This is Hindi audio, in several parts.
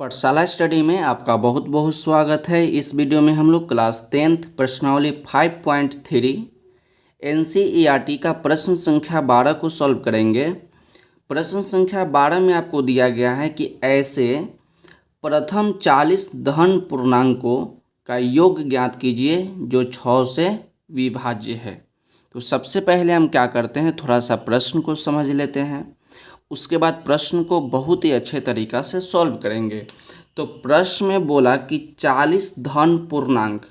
पाठशाला स्टडी में आपका बहुत बहुत स्वागत है। इस वीडियो में हम लोग क्लास 10th प्रश्नावली 5.3 एनसीईआरटी का प्रश्न संख्या 12 को सॉल्व करेंगे। प्रश्न संख्या 12 में आपको दिया गया है कि ऐसे प्रथम 40 धन पूर्णांकों का योग ज्ञात कीजिए जो 6 से विभाज्य है। तो सबसे पहले हम क्या करते हैं, थोड़ा सा प्रश्न को समझ लेते हैं, उसके बाद प्रश्न को बहुत ही अच्छे तरीक़ा से सॉल्व करेंगे। तो प्रश्न में बोला कि 40 धन पूर्णांक,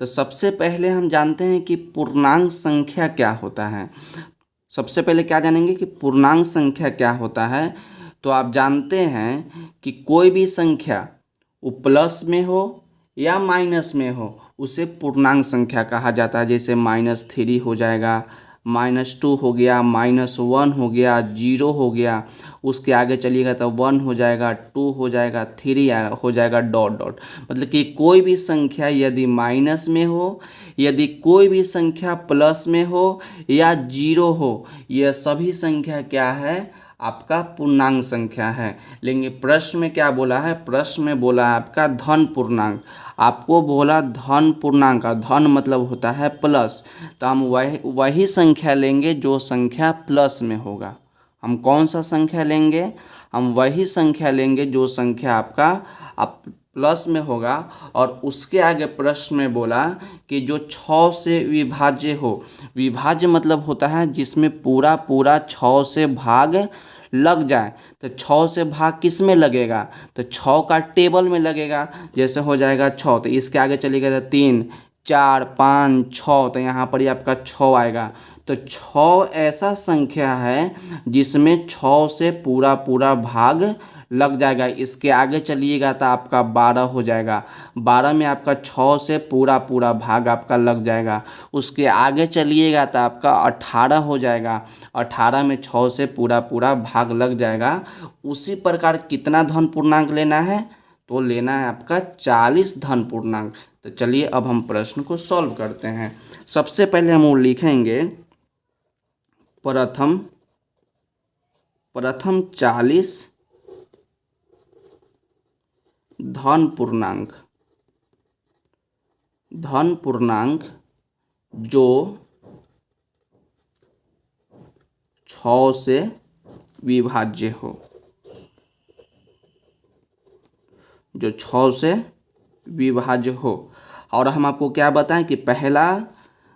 तो सबसे पहले हम जानते हैं कि पूर्णांक संख्या क्या होता है। सबसे पहले क्या जानेंगे कि पूर्णांक संख्या क्या होता है। तो आप जानते हैं कि कोई भी संख्या वो प्लस में हो या माइनस में हो उसे पूर्णांक संख्या कहा जाता है। जैसे -3 हो जाएगा, -2 हो गया, -1 हो गया, 0 हो गया, उसके आगे चलिएगा तो 1 हो जाएगा, 2 हो जाएगा, 3 हो जाएगा, डॉट डॉट। मतलब कि कोई भी संख्या यदि माइनस में हो, यदि कोई भी संख्या प्लस में हो या 0 हो, यह सभी संख्या क्या है, आपका पूर्णांक संख्या है। लेकिन प्रश्न में क्या बोला है, प्रश्न में बोला है आपका धन पूर्णांक। आपको बोला धन पूर्णांक का धन मतलब होता है प्लस, तो हम वही संख्या लेंगे जो संख्या प्लस में होगा। हम कौन सा संख्या लेंगे, हम वही संख्या लेंगे जो संख्या आपका प्लस में होगा। और उसके आगे प्रश्न में बोला कि जो 6 से विभाज्य हो। विभाज्य मतलब होता है जिसमें पूरा 6 से भाग लग जाए। तो 6 से भाग किस में लगेगा, तो 6 का टेबल में लगेगा। जैसे हो जाएगा 6, तो इसके आगे चलिएगा तो 3, 4, 5, 6, तो यहाँ पर ही आपका 6 आएगा। तो 6 ऐसा संख्या है जिसमें 6 से पूरा भाग लग जाएगा। इसके आगे चलिएगा तो आपका 12 हो जाएगा। 12 में आपका 6 से पूरा भाग आपका लग जाएगा। उसके आगे चलिएगा तो आपका 18 हो जाएगा। 18 में 6 से पूरा भाग लग जाएगा। उसी प्रकार कितना धन पूर्णांक लेना है, तो लेना है आपका 40 धन पूर्णांक। तो चलिए अब हम प्रश्न को सॉल्व करते हैं। सबसे पहले हम लिखेंगे प्रथम 40 धन पूर्णांक जो 6 से विभाज्य हो, जो 6 से विभाज्य हो। और हम आपको क्या बताएं कि पहला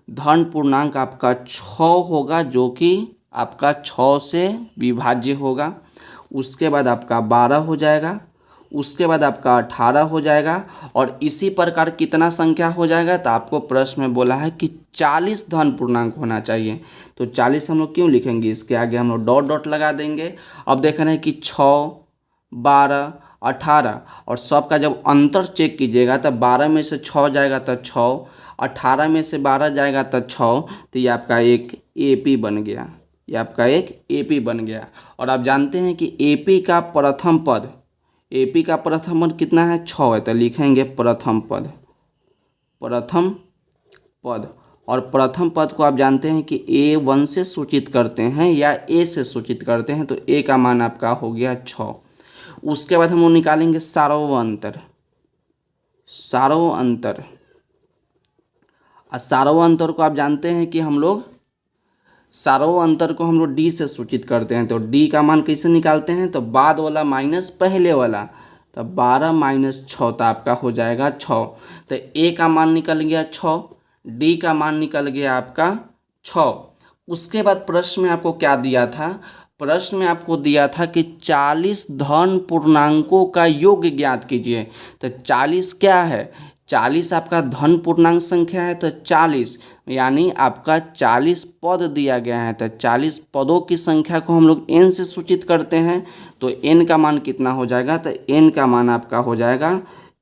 धन पूर्णांक आपका 6 होगा जो कि आपका 6 से विभाज्य होगा। उसके बाद आपका 12 हो जाएगा, उसके बाद आपका 18 हो जाएगा। और इसी प्रकार कितना संख्या हो जाएगा, तो आपको प्रश्न में बोला है कि 40 धन पूर्णांक होना चाहिए। तो 40 हम लोग क्यों लिखेंगे, इसके आगे हम लोग डॉट डॉट लगा देंगे। अब देख रहे हैं कि 6, 12, 18 और सब का जब अंतर चेक कीजिएगा तो 12 में से 6 जाएगा तो 6, 18 में से 12 जाएगा तो 6, तो ये आपका एक AP बन गया। ये आपका एक AP बन गया। और आप जानते हैं कि AP का प्रथम पद, AP का प्रथम पद कितना है, 6 है। तो लिखेंगे प्रथम पद। और प्रथम पद को आप जानते हैं कि A1 से सूचित करते हैं या A से सूचित करते हैं। तो A का मान आपका हो गया 6। उसके बाद हम लोग निकालेंगे सार्वव अंतर। और सार्वव अंतर को आप जानते हैं कि हम लोग सार्वव अंतर को हम लोग D से सूचित करते हैं। तो D का मान कैसे निकालते हैं, तो बाद वाला माइनस पहले वाला। तो 12 - 6 तो आपका हो जाएगा 6। तो A का मान निकल गया 6, D का मान निकल गया आपका 6। उसके बाद प्रश्न में आपको क्या दिया था, प्रश्न में आपको दिया था कि 40 धन पूर्णांकों का योग ज्ञात कीजिए। तो 40 क्या है, 40 आपका धन पूर्णांक संख्या है। तो 40 यानी आपका 40 पद दिया गया है। तो 40 पदों की संख्या को हम लोग n से सूचित करते हैं। तो n का मान कितना हो जाएगा, तो n का मान आपका हो जाएगा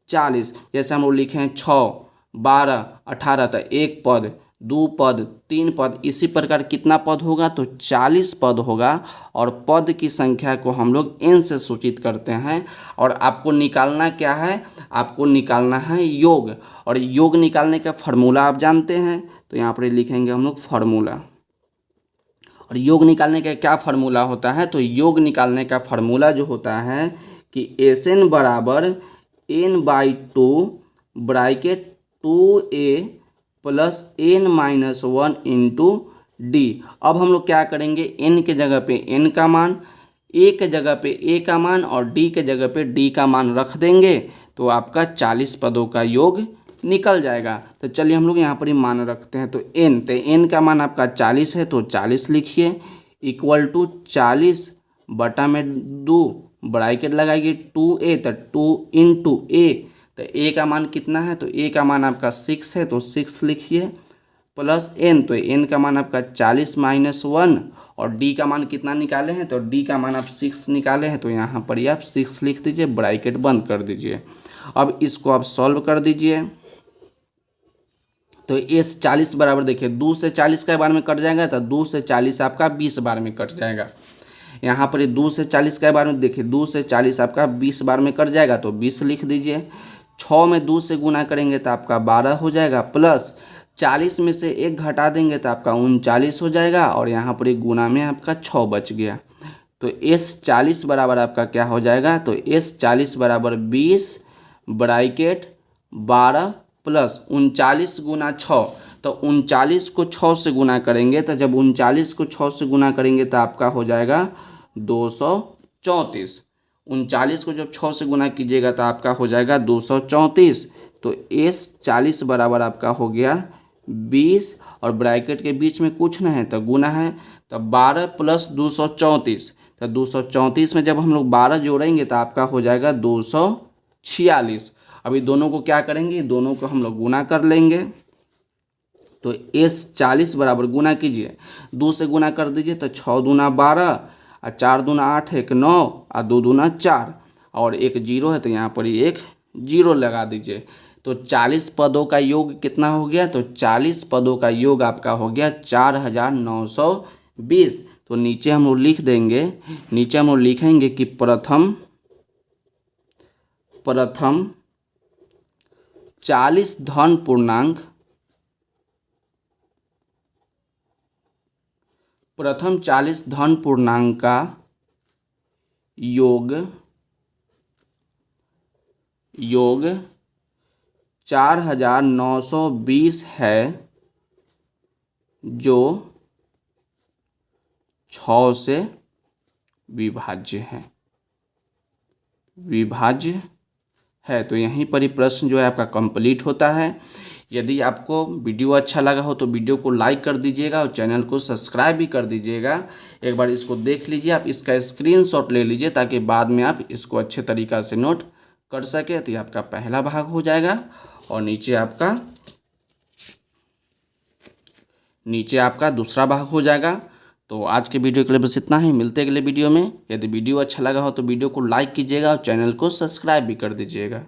40। जैसे हम लोग लिखे हैं 6, 12, 18, तो 1 पद, 2 पद, 3 पद, इसी प्रकार कितना पद होगा, तो 40 पद होगा। और पद की संख्या को हम लोग n से सूचित करते हैं। और आपको निकालना क्या है, आपको निकालना है योग। और योग निकालने का फार्मूला आप जानते हैं। तो यहाँ पर लिखेंगे हम लोग फार्मूला। और योग निकालने का क्या फार्मूला होता है, तो योग निकालने का फार्मूला जो होता है कि Sn बराबर n/2 bracket 2a plus n-1 into D. अब हम लोग क्या करेंगे, n के जगह पे n का मान, a के जगह पे a का मान और d के जगह पे d का मान रख देंगे तो आपका 40 पदों का योग निकल जाएगा। तो चलिए हम लोग यहाँ पर ही मान रखते हैं। तो n का मान आपका 40 है तो 40 लिखिए इक्वल टू 40 बटा में 2 ब्रैकेट लगाइए 2a तो 2 इंटू a, तो a का मान कितना है, तो a का मान आपका 6 है तो 6 लिखिए प्लस n, तो n का मान आपका 40 माइनस 1 और d का मान कितना निकाले हैं, तो d का मान आप 6 निकाले हैं तो यहाँ पर ही आप 6 लिख दीजिए, ब्रैकेट बंद कर दीजिए। अब इसको आप सॉल्व कर दीजिए। तो इस 40 बराबर देखिए 2 से 40 का बार में कट जाएगा तो 2 से 40 आपका 20 बार में कट जाएगा। यहाँ पर 2 से 40 का बार में देखिए 2 से 40 आपका 20 बार में कट जाएगा तो 20 लिख दीजिए। 6 में 2 से गुना करेंगे तो आपका 12 हो जाएगा प्लस 40 में से 1 घटा देंगे तो आपका 39 हो जाएगा और यहाँ पर गुना में आपका 6 बच गया। तो S 40 बराबर आपका क्या हो जाएगा, तो S 40 बराबर 20 ब्रैकेट 12 प्लस 39 गुना 6, तो 39 को 6 से गुना करेंगे तो जब 39 को 6 से गुना करेंगे तो आपका हो जाएगा 234। 39 को जब 6 से गुना कीजिएगा तो आपका हो जाएगा 234। तो S 40 बराबर आपका हो गया 20 और ब्रैकेट के बीच में कुछ नहीं है तो गुना है, तो 12 प्लस 234, तो 234 में जब हम लोग 12 जोड़ेंगे तो आपका हो जाएगा 246। अभी दोनों को क्या करेंगे, दोनों को हम लोग गुना कर लेंगे। तो S 40 बराबर गुना कीजिए, 2 से गुना कर दीजिए तो 6 दूना 12 और 4 दूना 8 1 9 और 2 दूना 4 और एक 0 है तो यहाँ पर ही एक 0 लगा दीजिए। तो 40 पदों का योग कितना हो गया, तो 40 पदों का योग आपका हो गया 4920। तो नीचे हम लोग लिख देंगे, नीचे हम लोग लिखेंगे कि प्रथम 40 धन पूर्णांक, प्रथम 40 धन पूर्णांक का योग 4920 है जो 6 से विभाज्य है। तो यहीं पर ही प्रश्न जो है आपका कंप्लीट होता है। यदि आपको वीडियो अच्छा लगा हो तो वीडियो को लाइक कर दीजिएगा और चैनल को सब्सक्राइब भी कर दीजिएगा। एक बार इसको देख लीजिए, आप इसका स्क्रीनशॉट ले लीजिए ताकि बाद में आप इसको अच्छे तरीक़ा से नोट कर सके। तो ये आपका पहला भाग हो जाएगा और नीचे आपका दूसरा भाग हो जाएगा। तो आज के वीडियो के लिए बस इतना ही, मिलते हैं अगले वीडियो में। यदि वीडियो अच्छा लगा हो तो वीडियो को लाइक कीजिएगा और चैनल को सब्सक्राइब भी कर दीजिएगा।